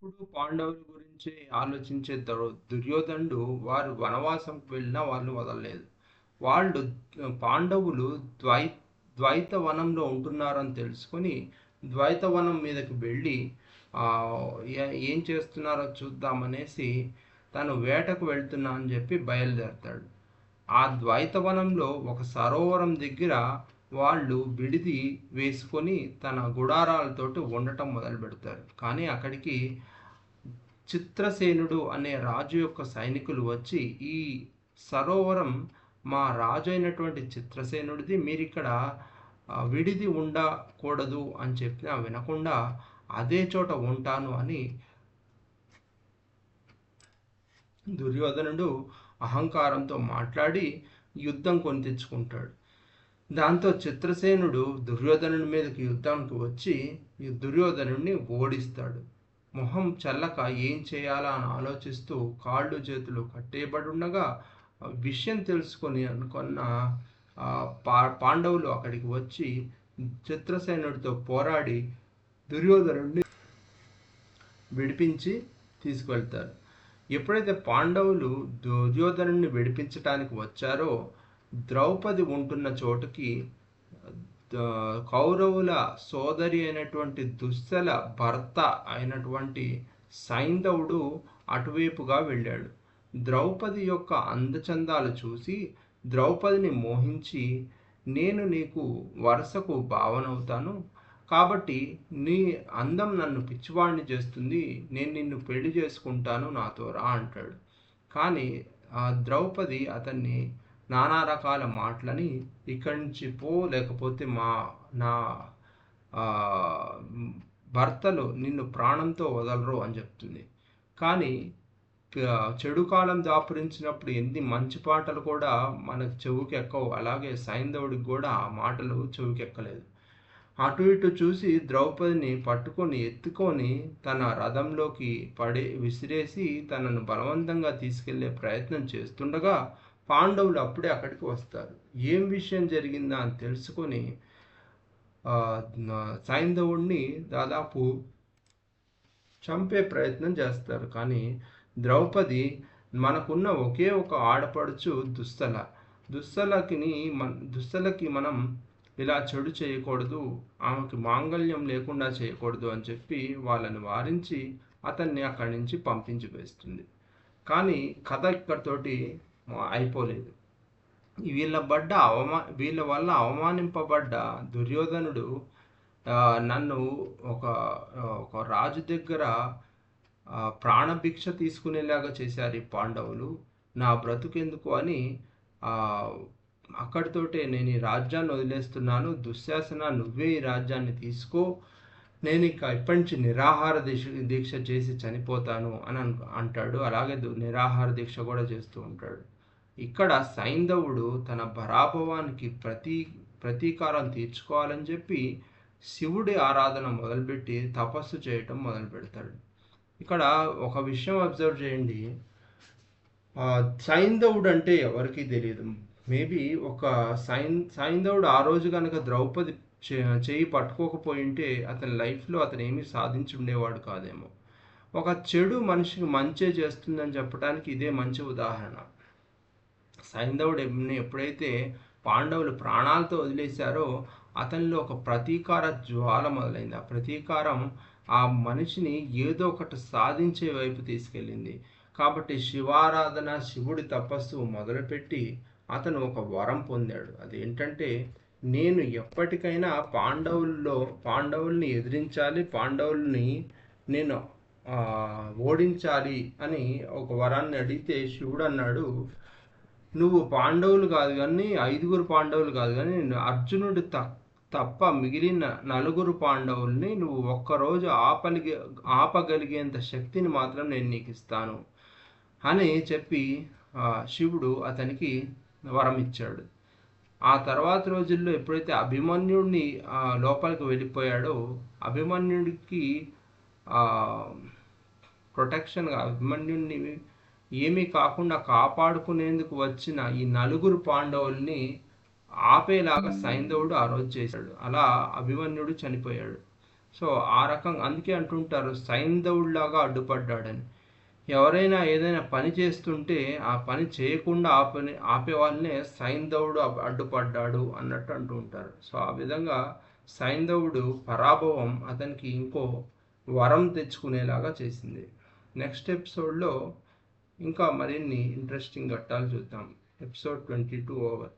ఎప్పుడు పాండవుల గురించి ఆలోచించే దుర్యోధనుడు వారు వనవాసంకు వెళ్ళినా వాళ్ళు వదలలేదు. వాళ్ళు పాండవులు ద్వైత వనంలో ఉంటున్నారని తెలుసుకొని ద్వైత వనం మీదకి వెళ్ళి ఆ, ఏం చేస్తున్నారో చూద్దామనేసి తను వేటకు వెళ్తున్నా అని చెప్పి బయలుదేరతాడు. ఆ ద్వైతవనంలో ఒక సరోవరం దగ్గర వాళ్ళు విడిది వేసుకొని తన గుడారాలతోటి ఉండటం మొదలు పెడతారు. కానీ అక్కడికి చిత్రసేనుడు అనే రాజు యొక్క సైనికులు వచ్చి, ఈ సరోవరం మా రాజు అయినటువంటి చిత్రసేనుడిది, మీరిక్కడ విడిది ఉండకూడదు అని చెప్పినా వినకుండా అదే చోట ఉంటాను అని దుర్యోధనుడు అహంకారంతో మాట్లాడి యుద్ధం కొని తెచ్చుకుంటాడు. దాంతో చిత్రసేనుడు దుర్యోధనుడి మీదకి యుద్ధానికి వచ్చి ఈ దుర్యోధనుడిని ఓడిస్తాడు. మొహం చల్లక ఏం చేయాలా అని ఆలోచిస్తూ కాళ్ళు చేతులు కట్టేయబడి ఉండగా విషయం తెలుసుకొని అనుకున్న పాండవులు అక్కడికి వచ్చి చిత్రసేనుడితో పోరాడి దుర్యోధనుడిని విడిపించి తీసుకువెళ్తారు. ఎప్పుడైతే పాండవులు దుర్యోధనుడిని విడిపించటానికి వచ్చారో ద్రౌపది ఉంటున్న చోటుకి కౌరవుల సోదరి అయినటువంటి దుశ్శల భర్త అయినటువంటి సైంధవుడు అటువైపుగా వెళ్ళాడు. ద్రౌపది యొక్క అందచందాలు చూసి ద్రౌపదిని మోహించి, నేను నీకు వరుసకు భావనవుతాను, కాబట్టి నీ అందం నన్ను పిచ్చివాడిని చేస్తుంది, నేను నిన్ను పెళ్లి చేసుకుంటాను, నాతో రా అంటాడు. కానీ ఆ ద్రౌపది అతన్ని నానా రకాల మాటలని, ఇక్కడి నుంచి పో, లేకపోతే నా భర్తలు నిన్ను ప్రాణంతో వదలరు అని చెప్తుంది. కానీ చెడు కాలం దాపురించినప్పుడు ఎన్ని మంచి పాటలు కూడా మనకు చెవుకి ఎక్కవు. అలాగే సైంధవుడికి కూడా ఆ మాటలు చెవుకి ఎక్కలేదు. అటు ఇటు చూసి ద్రౌపదిని పట్టుకొని ఎత్తుకొని తన రథంలోకి విసిరేసి తనను బలవంతంగా తీసుకెళ్లే ప్రయత్నం చేస్తుండగా పాండవులు అప్పుడే అక్కడికి వస్తారు. ఏం విషయం జరిగిందా అని తెలుసుకొని సైంధవుడిని దాదాపు చంపే ప్రయత్నం చేస్తారు. కానీ ద్రౌపది, మనకున్న ఒకే ఒక ఆడపడుచు దుస్సలకి మనం ఇలా చెడు చేయకూడదు, ఆమెకి మాంగళ్యం లేకుండా చేయకూడదు అని చెప్పి వాళ్ళని వారించి అతన్ని అక్కడి నుంచి పంపించి వేస్తుంది. కానీ కథ ఇక్కడితోటి అయిపోలేదు. వీళ్ళ వల్ల అవమానింపబడ్డ దుర్యోధనుడు నన్ను ఒక రాజు దగ్గర ప్రాణభిక్ష తీసుకునేలాగా చేశారు ఈ పాండవులు, నా బ్రతుకెందుకు అని అక్కడితోటే నేను ఈ రాజ్యాన్ని వదిలేస్తున్నాను, దుశ్శాసన నువ్వే ఈ రాజ్యాన్ని తీసుకో, నేను ఇక ఇప్పటి నుంచి నిరాహార దీక్ష చేసి చనిపోతాను అని అంటాడు. అలాగే నిరాహార దీక్ష కూడా చేస్తూ ఉంటాడు. ఇక్కడ సైంధవుడు తన పరాభవానికి ప్రతీకారం తీర్చుకోవాలని చెప్పి శివుడి ఆరాధన మొదలుపెట్టి తపస్సు చేయటం మొదలు పెడతాడు. ఇక్కడ ఒక విషయం అబ్జర్వ్ చేయండి. సైంధవుడు అంటే ఎవరికీ తెలియదు. మేబీ ఒక సైంధవుడు ఆ రోజు కనుక ద్రౌపది చేయి పట్టుకోకపోయింటే అతని లైఫ్లో అతను ఏమీ సాధించి ఉండేవాడు కాదేమో. ఒక చెడు మనిషికి మంచే చేస్తుందని చెప్పడానికి ఇదే మంచి ఉదాహరణ. సైంధవుడు ఎప్పుడైతే పాండవులు ప్రాణాలతో వదిలేశారో అతనిలో ఒక ప్రతీకార జ్వాల మొదలైంది. ఆ ప్రతీకారం ఆ మనిషిని ఏదో ఒకటి సాధించే వైపు తీసుకెళ్ళింది. కాబట్టి శివారాధన, శివుడి తపస్సు మొదలుపెట్టి అతను ఒక వరం పొందాడు. అదేంటంటే, నేను ఎప్పటికైనా పాండవుల్ని ఎదిరించాలి, పాండవుల్ని నేను ఓడించాలి అని ఒక వరాన్ని అడిగితే శివుడు అన్నాడు, నువ్వు పాండవులు కాదు కానీ 5 పాండవులు కాదు కానీ అర్జునుడు తప్ప మిగిలిన 4 పాండవుల్ని నువ్వు ఒక్కరోజు ఆపగలిగేంత శక్తిని మాత్రం నేను నీకు ఇస్తాను అని చెప్పి శివుడు అతనికి వరం ఇచ్చాడు. ఆ తర్వాత రోజుల్లో ఎప్పుడైతే అభిమన్యుడిని లోపలికి వెళ్ళిపోయాడో, అభిమన్యుడికి ప్రొటెక్షన్గా అభిమన్యుడిని ఏమీ కాకుండా కాపాడుకునేందుకు వచ్చిన ఈ 4 పాండవుల్ని ఆపేలాగా సైంధవుడు ఆ రోజు చేశాడు. అలా అభిమన్యుడు చనిపోయాడు. సో ఆ రకంగా అందుకే అంటుంటారు సైంధవుడిలాగా అడ్డుపడ్డాడని. ఎవరైనా ఏదైనా పని చేస్తుంటే ఆ పని చేయకుండా ఆపే వాళ్ళనే సైంధవుడు అడ్డుపడ్డాడు అన్నట్టు అంటూ ఉంటారు. సో ఆ విధంగా సైంధవుడు పరాభవం అతనికి ఇంకో వరం తెచ్చుకునేలాగా చేసింది. నెక్స్ట్ ఎపిసోడ్లో ఇంకా మరిన్ని ఇంట్రెస్టింగ్ ఘట్టాలు చూద్దాం. Episode 22 over.